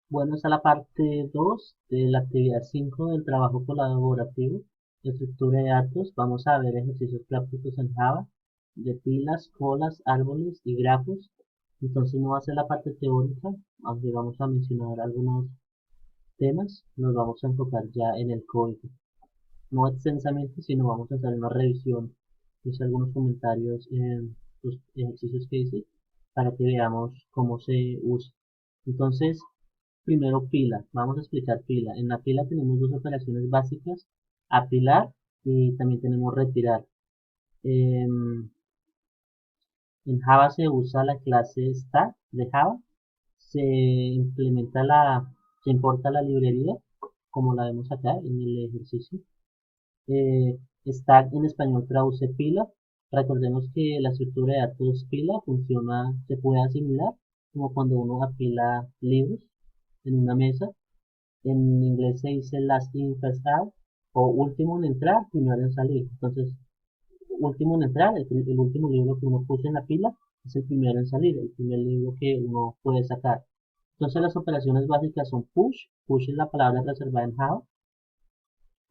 Bueno, esta es la parte 2 de la actividad 5 del trabajo colaborativo de estructura de datos. Vamos a ver ejercicios prácticos en Java de pilas, colas, árboles y grafos. Entonces no va a ser la parte teórica, aunque vamos a mencionar algunos temas, nos vamos a enfocar ya en el código. No extensamente, sino vamos a hacer una revisión, hice algunos comentarios en los ejercicios que hice para que veamos cómo se usa. Entonces, primero pila, vamos a explicar pila. En la pila tenemos dos operaciones básicas, apilar y también tenemos retirar. En, en Java se usa la clase stack de Java, se implementa se importa la librería, como la vemos acá en el ejercicio. Stack en español traduce pila. Recordemos que la estructura de datos pila funciona, se puede asimilar como cuando uno apila libros en una mesa. En inglés se dice last in, first out, o último en entrar, primero en salir. Entonces, último en entrar, el último libro que uno puso en la pila, es el primero en salir, el primer libro que uno puede sacar. Entonces, las operaciones básicas son push, push es la palabra reservada en Java,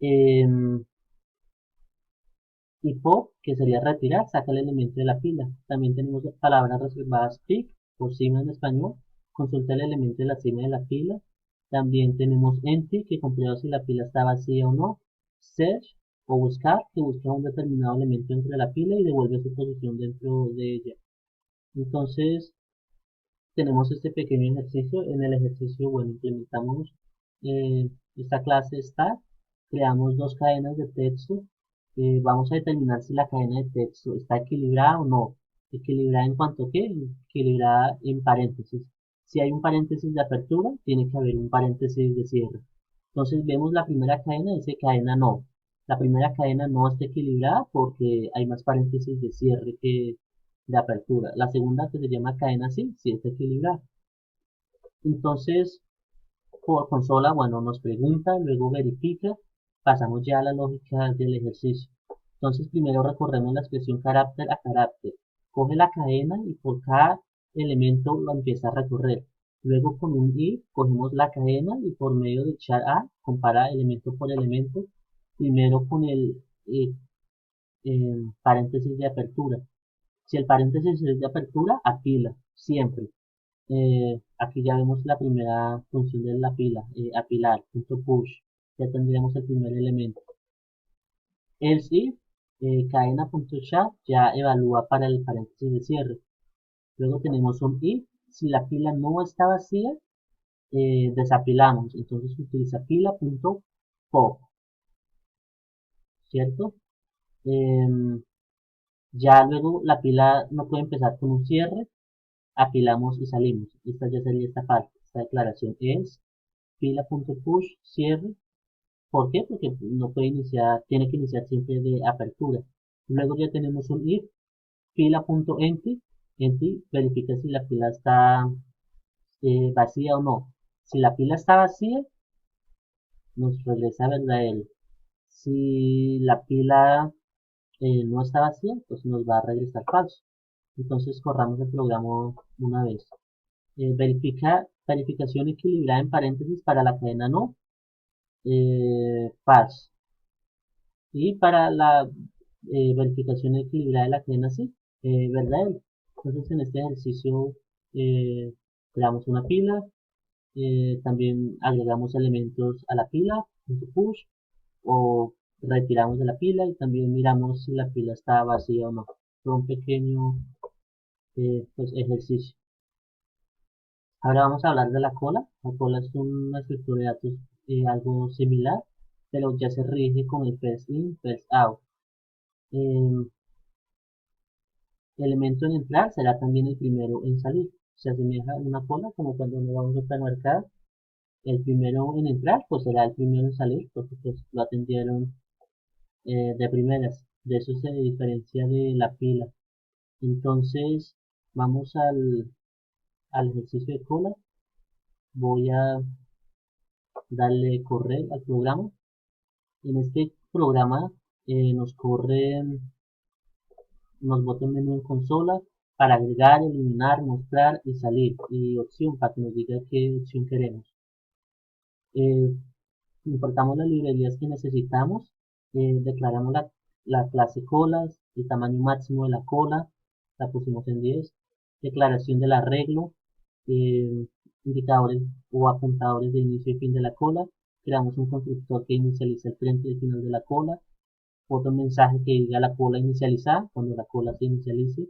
em, y pop, que sería retirar, saca el elemento de la pila. También tenemos palabras reservadas pick, o cima en español, consulta el elemento de la cima de la pila. También tenemos empty, que comprueba si la pila está vacía o no. Search, o buscar, que busca un determinado elemento entre la pila y devuelve su posición dentro de ella. Entonces, tenemos este pequeño ejercicio. En el ejercicio, bueno, implementamos esta clase stack, creamos dos cadenas de texto. Vamos a determinar si la cadena de texto está equilibrada o no. ¿Equilibrada en cuanto a qué? Equilibrada en paréntesis. Si hay un paréntesis de apertura, tiene que haber un paréntesis de cierre. Entonces vemos la primera cadena, dice cadena no. La primera cadena no está equilibrada porque hay más paréntesis de cierre que de apertura. La segunda, que se llama cadena sí está equilibrada. Entonces, por consola, bueno, nos pregunta, luego verifica, pasamos ya a la lógica del ejercicio. Entonces, primero recorremos la expresión carácter a carácter. Coge la cadena y por cada elemento lo empieza a recorrer. Luego con un if cogemos la cadena y por medio de char a compara elemento por elemento. Primero con el paréntesis de apertura. Si el paréntesis es de apertura, apila, siempre. Aquí ya vemos la primera función de la pila, apilar, punto push. Ya tendríamos el primer elemento. Else if, cadena.chat ya evalúa para el paréntesis de cierre. Luego tenemos un if, si la pila no está vacía, desapilamos. Entonces utiliza pila.pop, ¿cierto? Em, ya luego la pila no puede empezar con un cierre, apilamos y salimos. Esta ya sería esta parte. Esta declaración es pila.push cierre. ¿Por qué? Porque no puede iniciar, tiene que iniciar siempre de apertura. Luego ya tenemos un if pila.empty. Empty verifica si la pila está vacía o no. Si la pila está vacía, nos regresa verdadero. Si la pila no está vacía, pues nos va a regresar falso. Entonces corramos el programa una vez. Verificación equilibrada en paréntesis para la cadena no, false. Y para la verificación equilibrada de la cadena sí, verdadero. Entonces en este ejercicio creamos una pila, también agregamos elementos a la pila, punto push, o retiramos de la pila y también miramos si la pila está vacía o no. Fue un pequeño pues, ejercicio. Ahora vamos a hablar de la cola. La cola es una estructura de datos algo similar, pero ya se rige con el first in, first out. El elemento en entrar será también el primero en salir. Se asemeja a una cola como cuando nos vamos a supermercado. El primero en entrar pues será el primero en salir porque pues lo atendieron de primeras. De eso se diferencia de la pila. Entonces vamos al ejercicio de cola. Voy a darle correr al programa. En este programa nos bota un menú en consola para agregar, eliminar, mostrar y salir. Y opción para que nos diga qué opción queremos. Eh, Importamos las librerías que necesitamos, declaramos la clase colas, el tamaño máximo de la cola, la pusimos en 10, declaración del arreglo, eh, indicadores o apuntadores de inicio y fin de la cola, creamos un constructor que inicializa el frente y el final de la cola, otro mensaje que diga la cola inicializada cuando la cola se inicialice.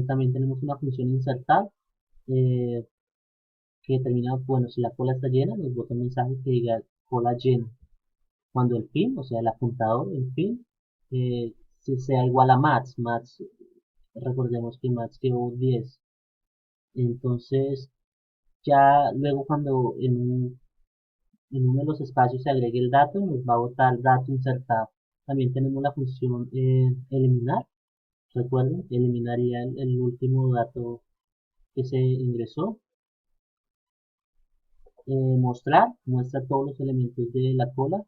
También tenemos una función insertar, eh, que determina, bueno, si la cola está llena, nos bota un mensaje que diga cola llena. Cuando el fin, o sea, el apuntador, el fin, si sea igual a max, recordemos que max quedó 10. Entonces, ya luego cuando en uno de los espacios se agregue el dato, nos va a botar dato insertado. También tenemos la función eliminar. Recuerden, eliminaría el último dato que se ingresó. Mostrar, muestra todos los elementos de la cola.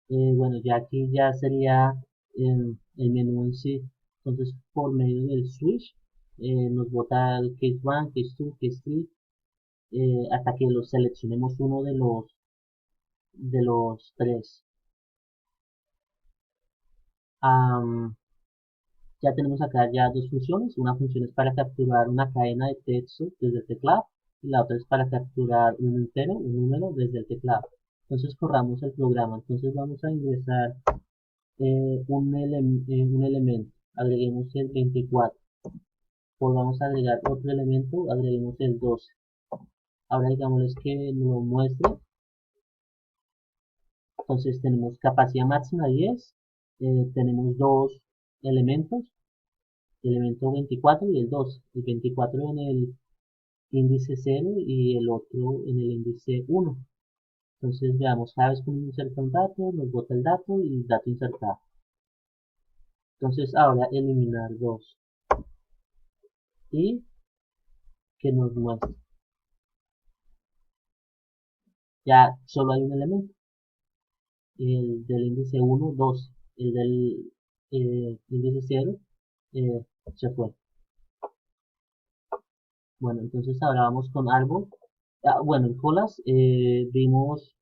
Bueno, ya aquí ya sería el menú en sí. Entonces, por medio del switch, nos bota el case 1, case 2, case 3, hasta que los seleccionemos uno de los tres. Ya tenemos acá ya dos funciones. Una función es para capturar una cadena de texto desde el teclado y la otra es para capturar un entero, un número desde el teclado. Entonces corramos el programa. Entonces vamos a ingresar un elemento. Agreguemos el 24. Volvamos a agregar otro elemento. Agreguemos el 12. Ahora digámosles que nos lo muestre. Entonces tenemos capacidad máxima 10. Tenemos dos elementos, elemento 24 y el 2. El 24 en el índice 0 y el otro en el índice 1. Entonces veamos, cada vez que uno inserta un dato, nos bota el dato y dato insertado. Entonces ahora eliminar 2 y que nos muestre. Ya solo hay un elemento, el del índice 1, 2, el del índice 0 se fue. Bueno, entonces ahora vamos con árbol. Bueno, en colas vimos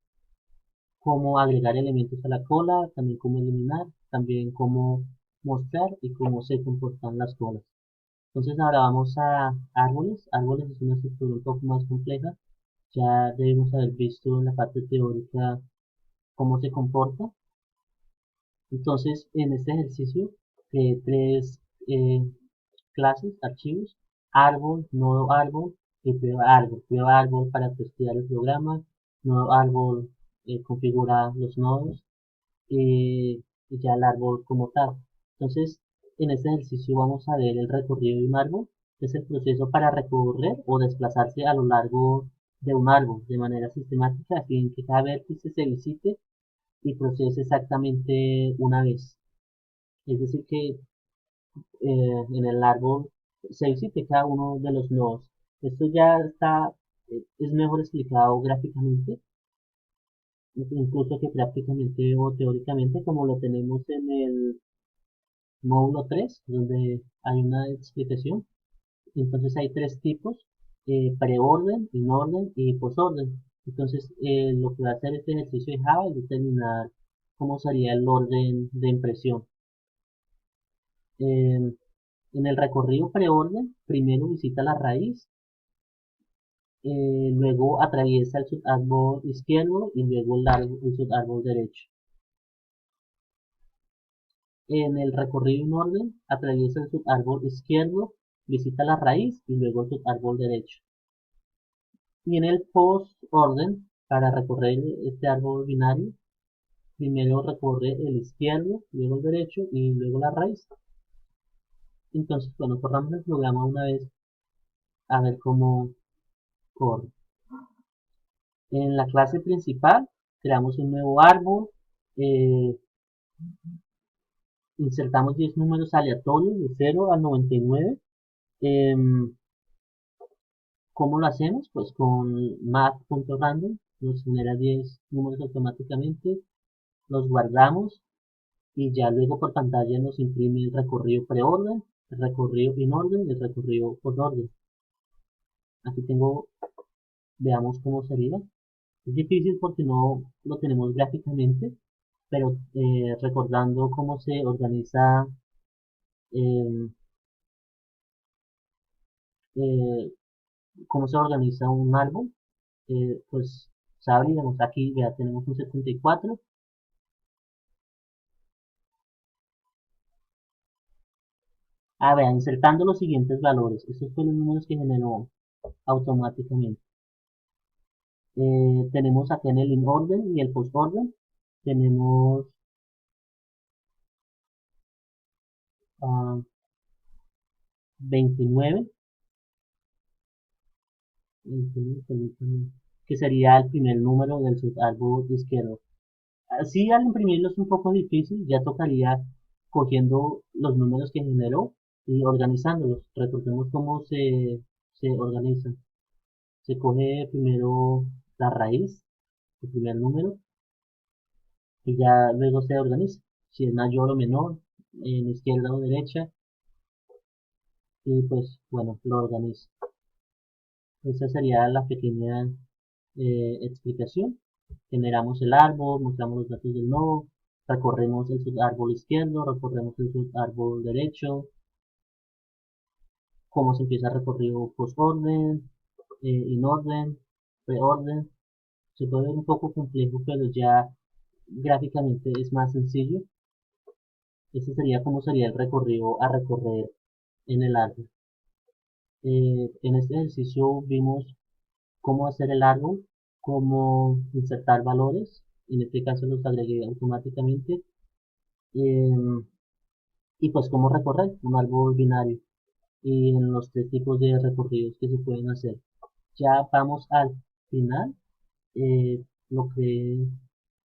cómo agregar elementos a la cola, también cómo eliminar, también cómo mostrar y cómo se comportan las colas. Entonces ahora vamos a árboles. Árboles es una estructura un poco más compleja. Ya debemos haber visto en la parte teórica cómo se comporta. Entonces en este ejercicio creé tres clases, archivos, árbol, nodo árbol y prueba árbol. Prueba árbol para testear el programa, nodo árbol configura los nodos y ya el árbol como tal. Entonces, en este ejercicio vamos a ver el recorrido de un árbol, que es el proceso para recorrer o desplazarse a lo largo de un árbol de manera sistemática, así que cada vértice se visite y procese exactamente una vez. Es decir, que en el árbol se visite cada uno de los nodos. Esto ya está, es mejor explicado gráficamente, incluso que prácticamente o teóricamente, como lo tenemos en el módulo 3 donde hay una explicación. Entonces hay tres tipos, preorden, inorden y posorden. Entonces lo que va a hacer este ejercicio de Java es determinar cómo sería el orden de impresión. Eh, en el recorrido preorden, primero visita la raíz, luego atraviesa el subárbol izquierdo y luego el subárbol derecho. En el recorrido en orden, atraviesa el subárbol izquierdo, visita la raíz y luego el subárbol derecho. Y en el post orden, para recorrer este árbol binario, primero recorre el izquierdo, luego el derecho y luego la raíz. Entonces, bueno, corramos el programa una vez a ver cómo corre. En la clase principal, creamos un nuevo árbol, eh, insertamos 10 números aleatorios de 0 al 99. ¿Cómo lo hacemos? Pues con math.random nos genera 10 números automáticamente, los guardamos y ya luego por pantalla nos imprime el recorrido preorden, el recorrido inorden y el recorrido posorden. Aquí tengo Veamos cómo sería. Es difícil porque no lo tenemos gráficamente, pero recordando eh, eh, cómo se organiza un árbol, pues sabríamos, aquí ya tenemos un 74. A ver, insertando los siguientes valores. Estos fueron los números que generó automáticamente. Tenemos acá en el in orden y el post orden. Tenemos ah, 29, 29, permítame, que sería el primer número del subárbol izquierdo. Así al imprimirlo es un poco difícil, ya tocaría cogiendo los números que generó y organizándolos. Recordemos cómo se organizan. Se coge primero la raíz, el primer número, y ya luego se organiza. Si es mayor o menor, en izquierda o derecha, y pues bueno, lo organiza. Esa sería la pequeña explicación. Generamos el árbol, mostramos los datos del nodo, recorremos el subárbol izquierdo, recorremos el subárbol derecho, cómo se empieza el recorrido post-orden, in-orden, pre-orden. Se puede ver un poco complejo, pero ya gráficamente es más sencillo. Este sería como sería el recorrido a recorrer en el árbol. En este ejercicio vimos cómo hacer el árbol, cómo insertar valores, en este caso los agregué automáticamente, em, y pues cómo recorrer un árbol binario y en los tres tipos de recorridos que se pueden hacer. Ya vamos al final, lo que es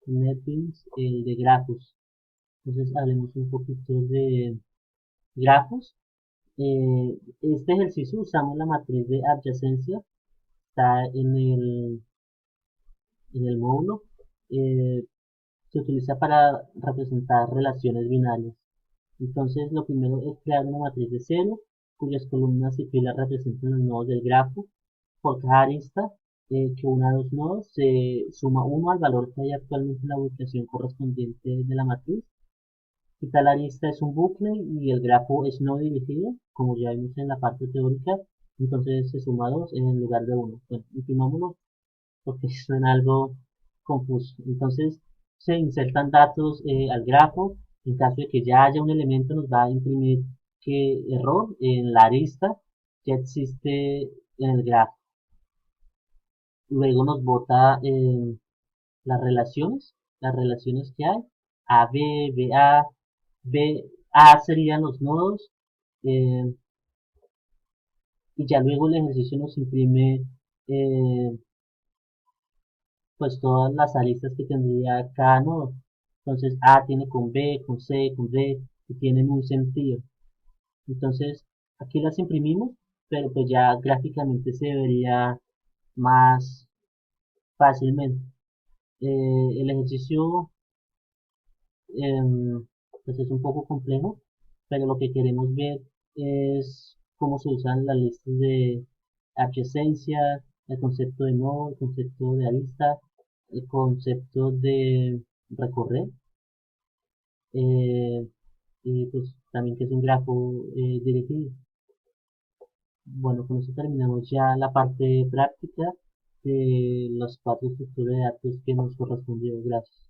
NetBeans, el de grafos. Entonces hablemos un poquito de grafos. Este ejercicio usamos la matriz de adyacencia, está en el módulo. Eh, Se utiliza para representar relaciones binarias. Entonces, lo primero es crear una matriz de cero, cuyas columnas y filas representan los nodos del grafo. Por cada arista que una de los nodos se suma uno al valor que hay actualmente en la ubicación correspondiente de la matriz. Si tal arista es un bucle y el grafo es no dirigido, como ya vimos en la parte teórica, entonces se suma 2 en lugar de uno. Bueno, imprimámoslo porque suena algo confuso. Entonces se insertan datos al grafo. En caso de que ya haya un elemento, nos va a imprimir que error en la arista ya existe en el grafo. Luego nos bota las relaciones que hay. A, B, B, A, B, A serían los nodos. eh, y ya luego el ejercicio nos imprime eh, pues todas las aristas que tendría cada nodo. Entonces A tiene con B, con C, con D, y tienen un sentido. Entonces aquí las imprimimos, pero pues ya gráficamente se vería más fácilmente. El ejercicio pues es un poco complejo, pero lo que queremos ver es cómo se usan las listas de adyacencia, el concepto de nodo, el concepto de arista, el concepto de recorrer, eh, y pues también que es un grafo dirigido. Bueno, con eso terminamos ya la parte práctica de las cuatro estructuras de datos que nos correspondió. Gracias.